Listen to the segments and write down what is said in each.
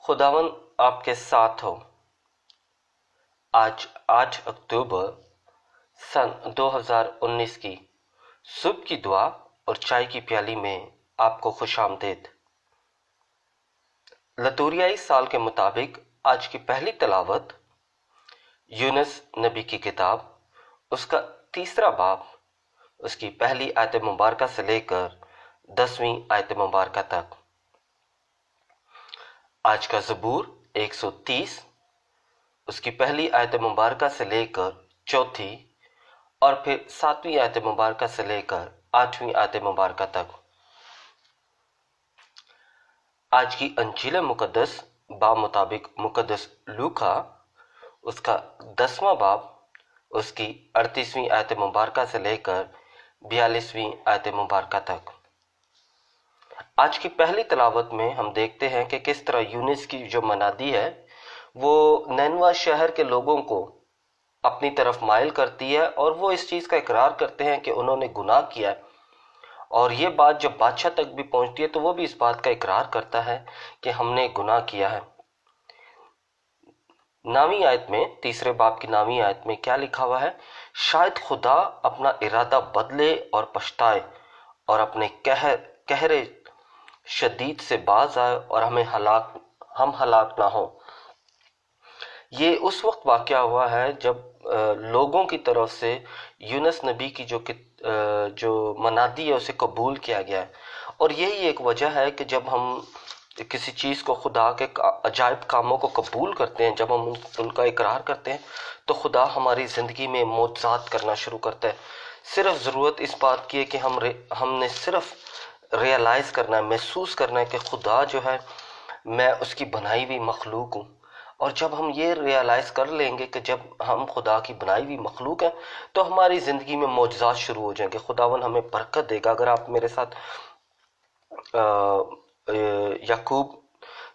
खुदावन आपके साथ हो। आज 8 अक्टूबर सन 2019 की सुबह की दुआ और चाय की प्याली में आपको खुशामदीद। लतूरियाई साल के मुताबिक आज की पहली तलावत यूनुस नबी की किताब, उसका 3रा बाब, उसकी पहली आयत मुबारका से लेकर 10वीं आयत मुबारका तक। आज का ज़बूर 130, उसकी पहली आयत मुबारका से लेकर 4थी और फिर 7वीं आयत मुबारका से लेकर 8वीं आयत मुबारका तक। आज की अंजील मुकद्दस बाब मुताबिक मुकद्दस लूका, उसका 10वां बाब, उसकी 38वीं आयत मुबारका से लेकर 42वीं आयत मुबारका तक। आज की पहली तलावत में हम देखते हैं कि किस तरह यूनुस की जो मनादी है वो नैनवा शहर के लोगों को अपनी तरफ माइल करती है और वो इस चीज़ का इकरार करते हैं कि उन्होंने गुनाह किया है। और ये बात जब बादशाह तक भी पहुंचती है तो वो भी इस बात का इकरार करता है कि हमने गुनाह किया है। 9वीं आयत में, 3रे बाब की 9वीं आयत में क्या लिखा हुआ है? शायद खुदा अपना इरादा बदले और पछताए और अपने कहरे शदीद से बाज आए और हम हलाक ना हो। ये उस वक्त वाक़या हुआ है जब लोगों की तरफ से यूनुस नबी की जो मनादी है उसे कबूल किया गया है। और यही एक वजह है कि जब हम किसी चीज़ को, खुदा के अजायब कामों को कबूल करते हैं, जब हम उनका इकरार करते हैं तो खुदा हमारी ज़िंदगी में मोज़ात करना शुरू करता है। सिर्फ ज़रूरत इस बात की है कि हमने सिर्फ रियलाइज़ करना है, महसूस करना है कि खुदा जो है, मैं उसकी बनाई हुई मखलूक हूँ। और जब हम ये रियलाइज़ कर लेंगे कि जब हम खुदा की बनाई हुई मखलूक हैं तो हमारी ज़िंदगी में मोजज़ात शुरू हो जाएंगे। खुदावन हमें बरकत देगा। अगर आप मेरे साथ याकूब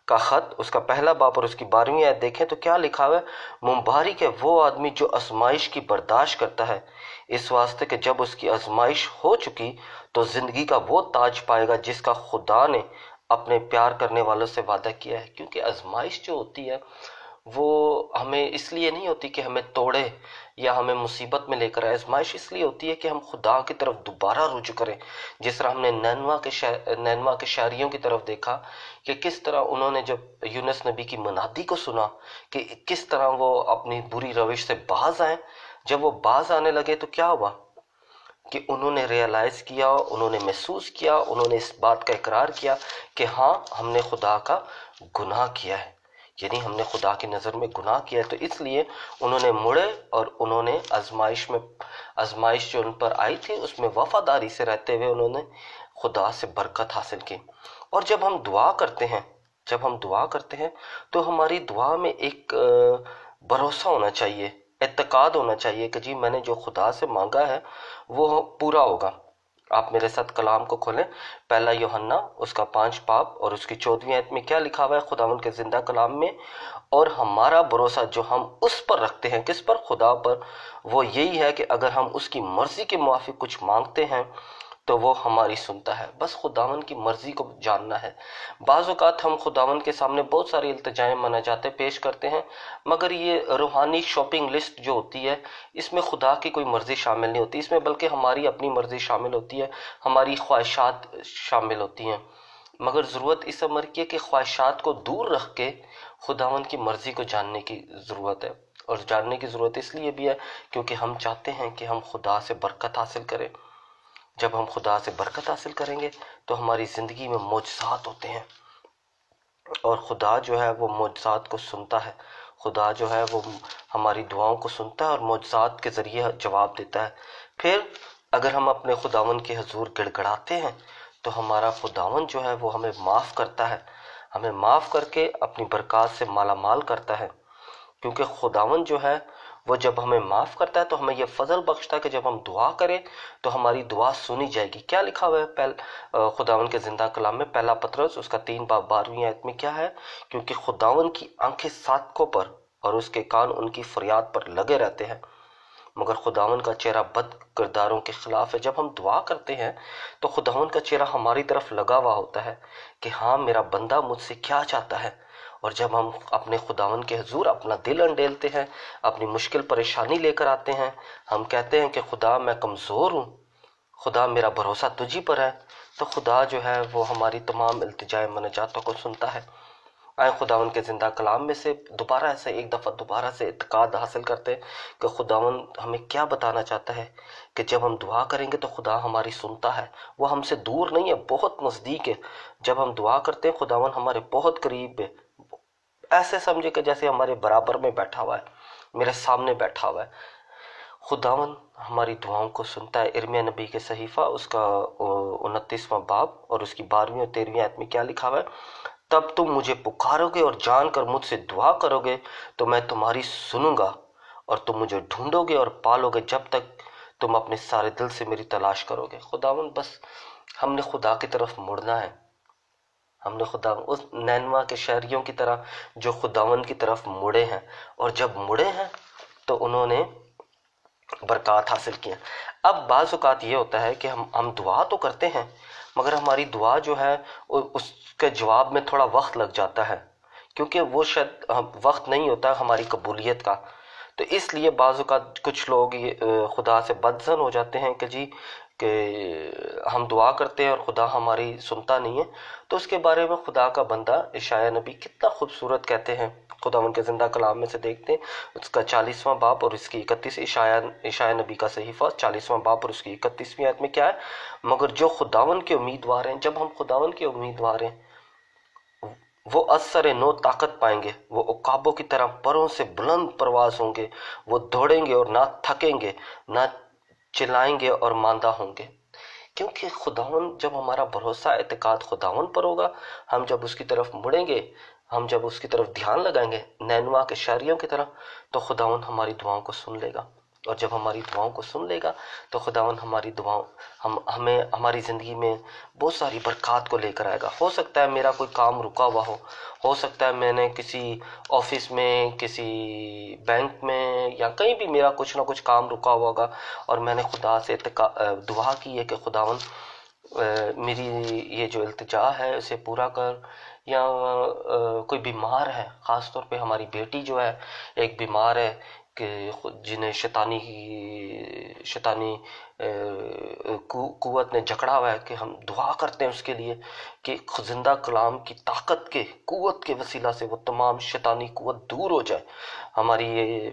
का ख़त, उसका पहला बाब और उसकी 12वीं आयत देखें तो क्या लिखा हुआ है? मुबारक है वो आदमी जो आजमाइश की बर्दाश्त करता है, इस वास्ते कि जब उसकी आजमाइश हो चुकी तो ज़िंदगी का वो ताज पाएगा जिसका खुदा ने अपने प्यार करने वालों से वादा किया है। क्योंकि आजमाइश जो होती है वो हमें इसलिए नहीं होती कि हमें तोड़े या हमें मुसीबत में लेकर आए। आजमाइश इसलिए होती है कि हम खुदा की तरफ दोबारा रुजू करें। जिस तरह हमने नैनवा के शायरियों की तरफ देखा कि किस तरह उन्होंने जब यूनुस नबी की मनादी को सुना कि किस तरह वो अपनी बुरी रविश से बाज आए। जब वो बाज आने लगे तो क्या हुआ कि उन्होंने रियलाइज़ किया, उन्होंने महसूस किया, उन्होंने इस बात का इकरार किया कि हाँ, हमने खुदा का गुनाह किया है, यानी हमने खुदा की नज़र में गुनाह किया है। तो इसलिए उन्होंने मुड़े और उन्होंने आजमाइश जो उन पर आई थी उसमें वफादारी से रहते हुए उन्होंने खुदा से बरकत हासिल की। और जब हम दुआ करते हैं तो हमारी दुआ में एक भरोसा होना चाहिए, एतकाद होना चाहिए कि जी मैंने जो खुदा से मांगा है वो पूरा होगा। आप मेरे साथ कलाम को खोलें, पहला यूहन्ना उसका 5 बाब और उसकी 14वीं आयत में क्या लिखा हुआ है खुदावंद के जिंदा कलाम में? और हमारा भरोसा जो हम उस पर रखते हैं, किस पर? खुदा पर। वो यही है कि अगर हम उसकी मर्जी के मुआफिक कुछ मांगते हैं तो वो हमारी सुनता है। बस खुदावन की मर्जी को जानना है। बाज़ औक़ात हम खुदावन के सामने बहुत सारी इल्तिजाएं मनाजातें पेश करते हैं, मगर ये रूहानी शॉपिंग लिस्ट जो होती है इसमें खुदा की कोई मर्जी शामिल नहीं होती, इसमें बल्कि हमारी अपनी मर्जी शामिल होती है, हमारी ख्वाहिशात शामिल होती हैं। मगर ज़रूरत इस अमर की है कि ख्वाहिशात को दूर रख के खुदावन की मर्जी को जानने की ज़रूरत है। और जानने की ज़रूरत इसलिए भी है क्योंकि हम चाहते हैं कि हम खुदा से बरकत हासिल करें। जब हम खुदा से बरकत हासिल करेंगे तो हमारी ज़िंदगी में मोजज़ात होते हैं और खुदा जो है वो मोजज़ात को सुनता है। खुदा जो है वो हमारी दुआओं को सुनता है और मोजज़ात के ज़रिए जवाब देता है। फिर अगर हम अपने खुदावन के हजूर गिड़गड़ाते हैं तो हमारा खुदावन जो है वो हमें माफ़ करता है, हमें माफ़ करके अपनी बरकत से माला माल करता है। क्योंकि खुदावन जो है वो जब हमें माफ़ करता है तो हमें यह फजल बख्शता है कि जब हम दुआ करें तो हमारी दुआ सुनी जाएगी। क्या लिखा हुआ है खुदावन के जिंदा कलाम में? पहला पतरस उसका 3 बाब 12वीं आयत में क्या है? क्योंकि खुदावन की आंखें सादकों पर और उसके कान उनकी फरियाद पर लगे रहते हैं, मगर खुदावन का चेहरा बद किरदारों के खिलाफ है। जब हम दुआ करते हैं तो खुदावन का चेहरा हमारी तरफ लगा हुआ होता है कि हाँ, मेरा बंदा मुझसे क्या चाहता है اور جب ہم اپنے خداوند کے حضور اپنا دل انڈیلتے ہیں، اپنی مشکل پریشانی لے کر آتے ہیں، ہم کہتے ہیں کہ خدا میں کمزور ہوں، خدا میرا بھروسہ تجھی پر ہے، تو خدا جو ہے وہ ہماری تمام التجائے مناجاتوں کو سنتا ہے۔ آئے خداوند کے زندہ کلام میں سے ایک دفعہ دوبارہ سے اعتقاد حاصل کرتے ہیں کہ خداوند ہمیں کیا بتانا چاہتا ہے، کہ جب ہم دعا کریں گے تو خدا ہماری سنتا ہے، وہ ہم سے دور نہیں ہے، بہت نزدیک ہے۔ جب ہم دعا کرتے ہیں خداوند ہمارے بہت قریب ہے، ایسے سمجھے کہ جیسے ہمارے برابر میں بیٹھا ہوا ہے، میرے سامنے بیٹھا ہوا ہے۔ خداوند ہماری دعاؤں کو سنتا ہے۔ ارمیا نبی کے صحیفہ اس کا 29واں باب اور اس کی 12ویں اور 13ویں آیت میں کیا لکھا ہوا ہے؟ تب تم مجھے پکارو گے اور جان کر مجھ سے دعا کرو گے تو میں تمہاری سنوں گا، اور تم مجھے ڈھونڈو گے اور پالو گے جب تک تم اپنے سارے دل سے میری تلاش کرو گے۔ خداوند بس ہم نے خدا کی طرف مڑنا ہے، ہم نے خدا اس نینوا کے شہریوں کی طرح جو خداوند کی طرف مڑے ہیں، اور جب مڑے ہیں تو انہوں نے برکات حاصل کیا۔ اب بعض اوقات یہ ہوتا ہے کہ ہم دعا تو کرتے ہیں، مگر ہماری دعا جو ہے اس کے جواب میں تھوڑا وقت لگ جاتا ہے، کیونکہ وہ شاید وقت نہیں ہوتا ہماری قبولیت کا۔ تو اس لیے بعض اوقات کچھ لوگ خدا سے بدظن ہو جاتے ہیں کہ جی کہ ہم دعا کرتے ہیں اور خدا ہماری سنتا نہیں ہے۔ تو اس کے بارے میں خدا کا بندہ اشعیاء نبی کتنا خوبصورت کہتے ہیں، خداوند کے زندہ کلام میں سے دیکھتے ہیں اس کا 40واں باب اور اس کی 31 اشعیاء نبی کا صحیفہ 40واں باب اور اس کی 31ویں آیت میں کیا ہے؟ مگر جو خداوند کے امیدوار ہیں، جب ہم خداوند کے امیدوار ہیں، وہ اثر نو طاقت پائیں گے، وہ عقابوں کی طرح پروں سے بلند پرواز ہوں گے، وہ دوڑیں گے اور نہ تھکیں گے، نہ چلائیں گے اور ماندہ ہوں گے۔ کیونکہ خداوند، جب ہمارا بھروسہ اعتقاد خداوند پر ہوگا، ہم جب اس کی طرف مڑیں گے، ہم جب اس کی طرف دھیان لگائیں گے نینوا کے شہریوں کی طرح، تو خداوند ہماری دعاؤں کو سن لے گا، اور جب ہماری دعاؤں کو سن لے گا تو خداوند ہماری دعاؤں ہمیں ہماری زندگی میں بہت ساری برکات کو لے کر آئے گا۔ ہو سکتا ہے میرا کوئی کام رکا ہوا ہو سکتا ہے میں نے کسی آفس میں، کسی بینک میں یا کہیں بھی میرا کچھ نہ کچھ کام رکا ہوا ہوگا، اور میں نے خدا سے دعا کی ہے کہ خداوند میری یہ جو التجا ہے اسے پورا کر، یا کوئی بیمار ہے، خاص طور پہ ہماری بیٹی جو ہے ایک بیمار ہے کہ جنہیں شیطانی قوت نے جکڑا ہوا ہے، کہ ہم دعا کرتے ہیں اس کے لیے کہ زندہ کلام کی طاقت کے قوت کے وسیلہ سے وہ تمام شیطانی قوت دور ہو جائے، ہماری یہ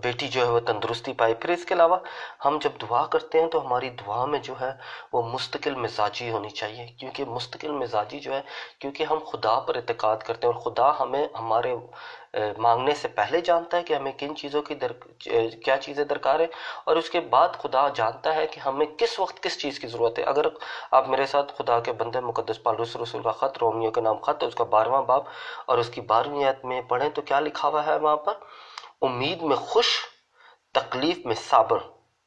بیٹی جو ہے وہ تندرستی پائے۔ پھر اس کے علاوہ ہم جب دعا کرتے ہیں تو ہماری دعا میں جو ہے وہ مستقل مزاجی ہونی چاہیے، کیونکہ مستقل مزاجی جو ہے، کیونکہ ہم خدا پر اعتقاد کرتے ہیں، اور خدا ہمیں ہمارے مانگنے سے پہلے جانتا ہے کہ ہمیں کن چیزوں کی کیا چیزیں درکار ہے، اور اس کے بعد خدا جانتا ہے کہ ہمیں کس وقت کس چیز کی ضرورت ہے۔ اگر آپ میرے ساتھ خدا کے بندے مقدس پالوس رسول کا خط، رومیو کے نام خط، اس کا 12واں باب اور اس کی 12ویں آیت میں پڑھیں تو کیا لکھا ہوا ہے وہاں پر؟ امید میں خوش، تکلیف میں صابر،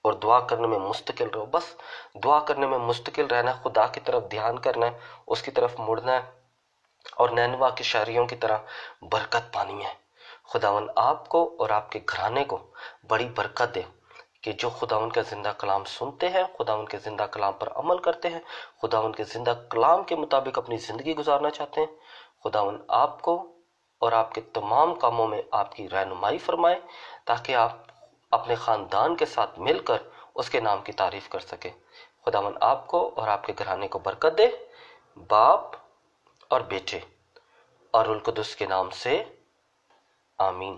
اور دعا کرنے میں مستقل رہو۔ بس دعا کرنے میں مستقل رہنا ہے، خدا کی طرف دھیان کرنا ہے، اس کی طرف مڑنا ہے، اور نینوا کے شہریوں کی طرح برکت پانی ہے۔ خداوند آپ کو اور آپ کے گھرانے کو بڑی برکت دے کہ جو خداوند کا زندہ کلام سنتے ہیں، خداوند کے زندہ کلام پر عمل کرتے ہیں، خداوند کے زندہ کلام کے مطابق اپنی زندگی گزارنا چاہتے ہیں۔ خداوند آپ کو اور آپ کے تمام کاموں میں آپ کی رہنمائی فرمائے، تاکہ آپ اپنے خاندان کے ساتھ مل کر اس کے نام کی تعریف کر سکیں۔ خداوند آپ کو اور آپ کے گھرانے کو برکت دے، باپ اور بیٹے اور روح القدس کے نام سے آمین۔